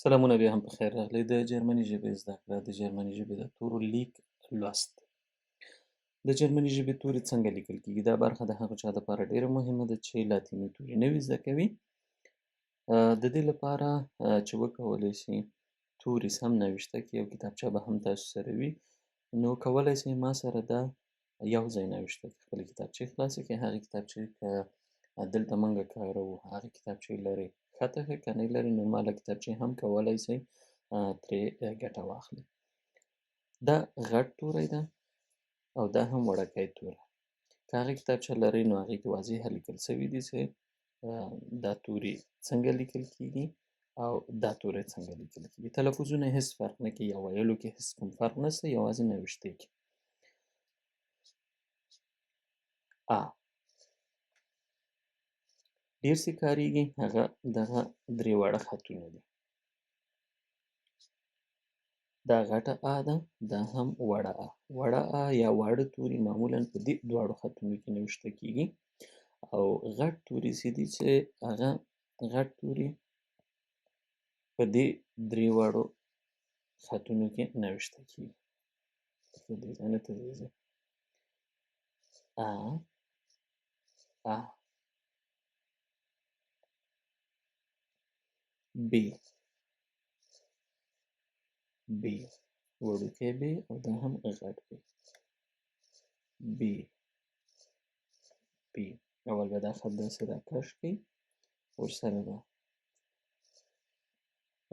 سلامونه بیا هم په خیر راغلی. د جرمني ژبې زده کړه، د جرمني ژبې د تورو لیک لوست. د جرمني ژبې توري څنګه لیکل کیږي؟ دا برخه د هغه چا دپاره ډیره مهمه ده چې لاتیني توري نوي زده کوي. د دې لپاره چې وکولی شي توري سم نوشته کړي او کتابچه به هم تاسو سره وي، نو کولی شئ ما سره دا یو ځای نوشته کړئ. خپلې کتابچې خلاصې کړئ. هغې کتابچې که دلته موږ کاروو هغې کتابچې لرئ ښکته کړئ، که نه لرئ نورماله کتابچې هم کولی شئ ترې ګټه واخلئ. دا غټ توری ده او دا هم وړوکی توری. که هغې کتابچه لرئ نو هغې کې واضح لیکل سوي دي چې دا توري څنګه لیکل کیږي او دا توری څنګه لیکل کیږي. تلفظونه هیڅ فرق نه کوي، یا ویلو کې هیڅ کوم فرق نشته، یوازې نوشتې کې. ا ډېر چې کاریږي هغه دغه درې واړه خطونه دي. دا غټه ا ده، دا هم وړه ا. وړه ا یا واړه توري معمولا په دې دواړو خطونو کې نوشته کیږي، او غټ توري چې دي چې هغه غټ توري په دې درې واړو خطونو کې نوشته کیږي. په دې ځای نه ته دې ځای. ا ا ب ب وړوکی ب او دا هم غټ ب. ب ب اول به دا خط داسې راکش کړئ، ورسره به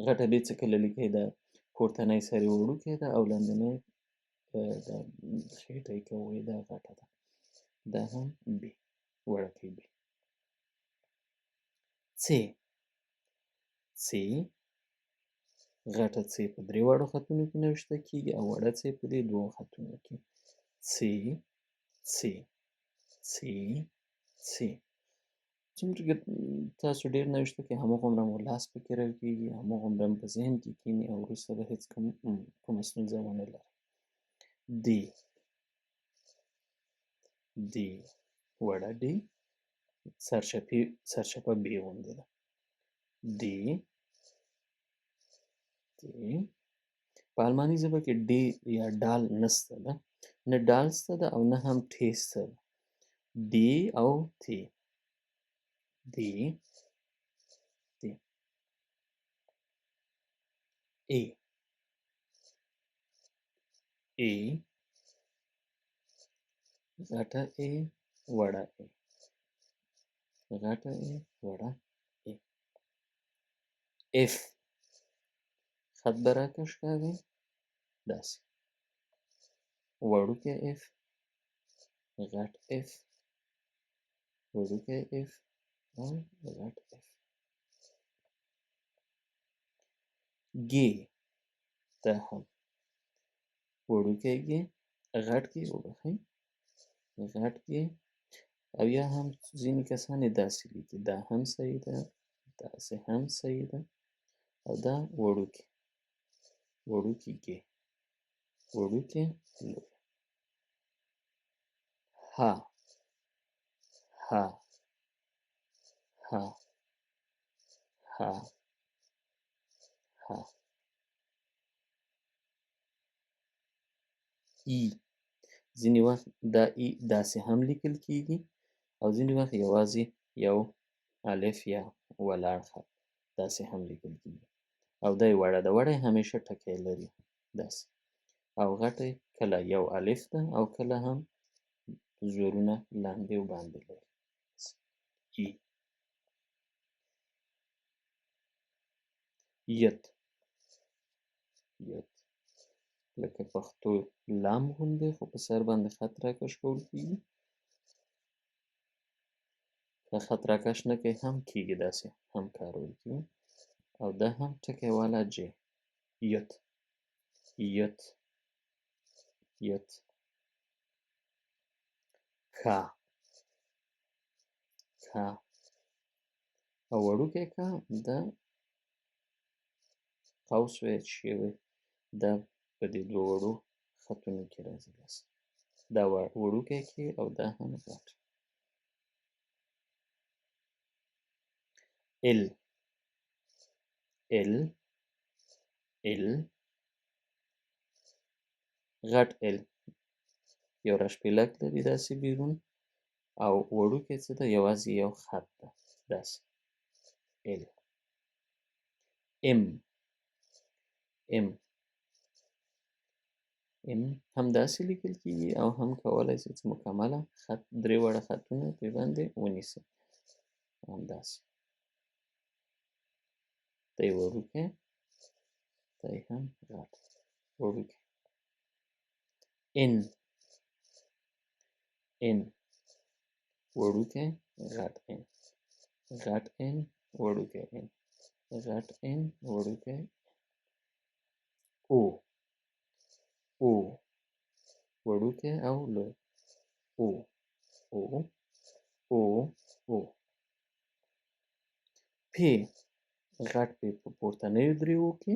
غټه ب چې کله لیکئ دا پورتنی سر یې وړوکی ده او لاندنی دا خیټه یې که ووایو دا غټه ده. دا هم ب وړوکی ب. څ څ غټه څ په درې واړو خطونو کې نوشته کیږي او وړه څ په دې دوو خطونو کې. څ څ څ څ. څومره چې تاسو ډېر نوشته کړئ هماغومره مو لاس پکې رغېږي، هماغومره مو په ذهن کې کښېني او وروسته به هېڅ کومه ستونزه ونه لرئ. د د وړه ډ سرچپه ب غوندې ده. د د په الماني ژبه کې ډ یا ډال نسته ده، نه ډال سته ده او نه هم ټ سته ده. د او ت. د د ای ای غټه ای وړه ای غټه ای وړه ای. اف خط به راکش کوئ داسې وړوکی اف غټ اف وړوکی اف او غټ اف. گ دا هم وړوکی گ غټ گ وبخئ غټ گ او یا هم ځینې کسان یې داسې لیکي، دا هم صحیح ده، داسې هم صحیح ده او دا وړوکی وړوکی گ وړوکی لوی. ها ها ها ها ها. ای ځینې وخت دا ای داسې هم لیکل کیږي او ځینې وخت یوازې یو الف یا ولاړ خط داسې هم لیکل کیږي او دا یې وړه ده. وړه یې همیشه ټکی لري داسې، او غټه یې کله یو الف ده او کله هم زورونه لاندې او باندې لري. ای ید ید لکه پښتو لام غوندې خو په سر باندې خط راکش کول کیږي. که خط راکش نه کوئ هم کیږي، داسې هم کارول کیږي. او دا هم ټکی والا جې. ید ید ید. کا کا او وړوکی کا دا قوس ویل شوی دا په دې دوه وړو خطونو کې راځي. داسې دا وړوکی کې او دا هم غټ. ال ال ال غټ ال یو راشپیلک لري داسې بیرون او وړوکی څه ده یوازې یو خط ده داسې ال ام ام ام هم داسې لیکل کیږي او هم کولی شي چې مکمله خط درې واړه خطونه پرې باندې ونیسي همداسې دی وړوکی دی هم غټ وړوکی ان ان وړوکی غټ ان غټ ان وړوکی ان غټ ان وړوکی او او وړوکی او لوی او او او او پی غټ پی په پورتنیو دریو کې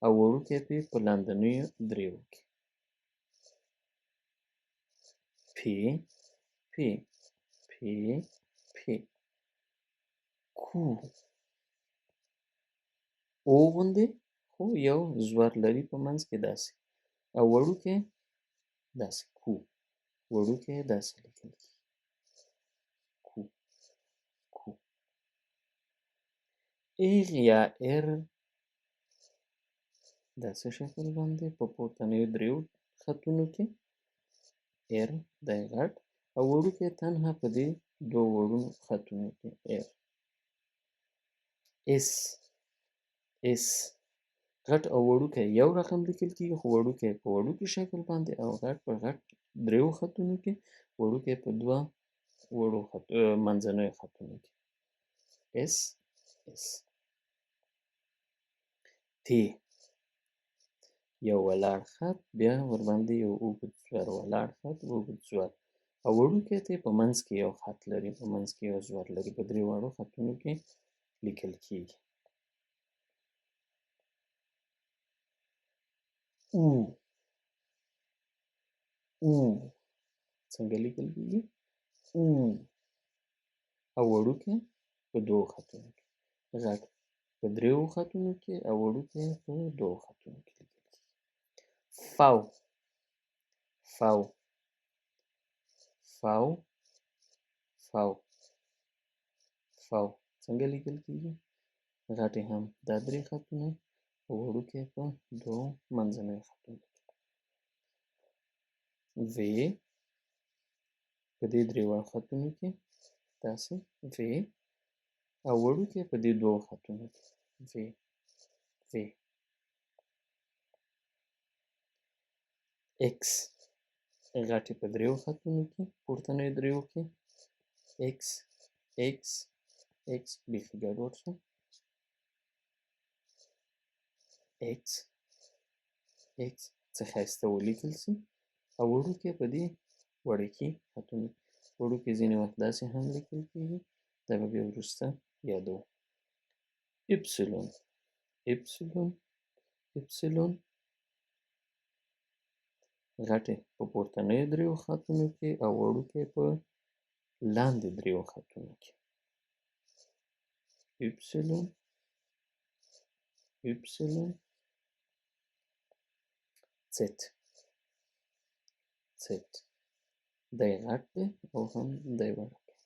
او وړوکی پی په لاندنیو دریو کې پی پی پی پی کو او غوندې خو یو زور لري په منځ کې داسې او وړوکی داسې کو وړوکی داسې لیکل کېږي کو کو ایغ یا ار داسې شکل باندې په پورتنیو دریو خطونو کې ار دی غټ او وړوکی تنها په دې دوه وړو خطونو کې ار اس اس غټ او وړوکی یو رقم لیکل کېږي خو وړوکی په وړوکي شکل باندې او غټ په غټ دریو خطونو کې وړوکی په دوه وړو منځنیو خطونو کې اس اس تی یو ولاړ خط بیا ورباندې یو اوږد زور ولاړ خط اوږد زور او وړوکی تی په منځ کې یو خط لري په منځ کې یو زور لري په درې واړو خطونو کې لیکل کېږي او او څنګه لیکل کېږي او او وړوکی په دوو خطونو کې غټ په دریو خطونو کې او وړوکی په دوو خطونو کې لیکل کېږي فاو فاو فاو فاو فاو څنګه لیکل کېږي غټې هم دا درې خطونه او وړوکی په دوو منځنیو خطونو کې وی په دې درې واړو خطونو کې داسې وی او وړوکی په دې دوو خطونو کې وی وی ایکس غټې په دریو خطونو کې پورتنیو دریو کې ایکس ایکس ایکس بیخي ګډوډ شو ایکس ایکس څه ښایسته ولیکل سي او وړوکی په دې وړوکي خطونو وړوکی ځینې وخت داسې هم لیکل کېږي دا به بیا وروسته یادوو اپسلون اپسلون اپسلون غټې په پورتنیو دریو خطونو کې او وړوکی په لاندې دریو خطونو کې اپسلون اپسلون زد زد دی غټ دی او هم دی وړوکی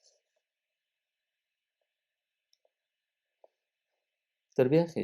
تر بیا ښې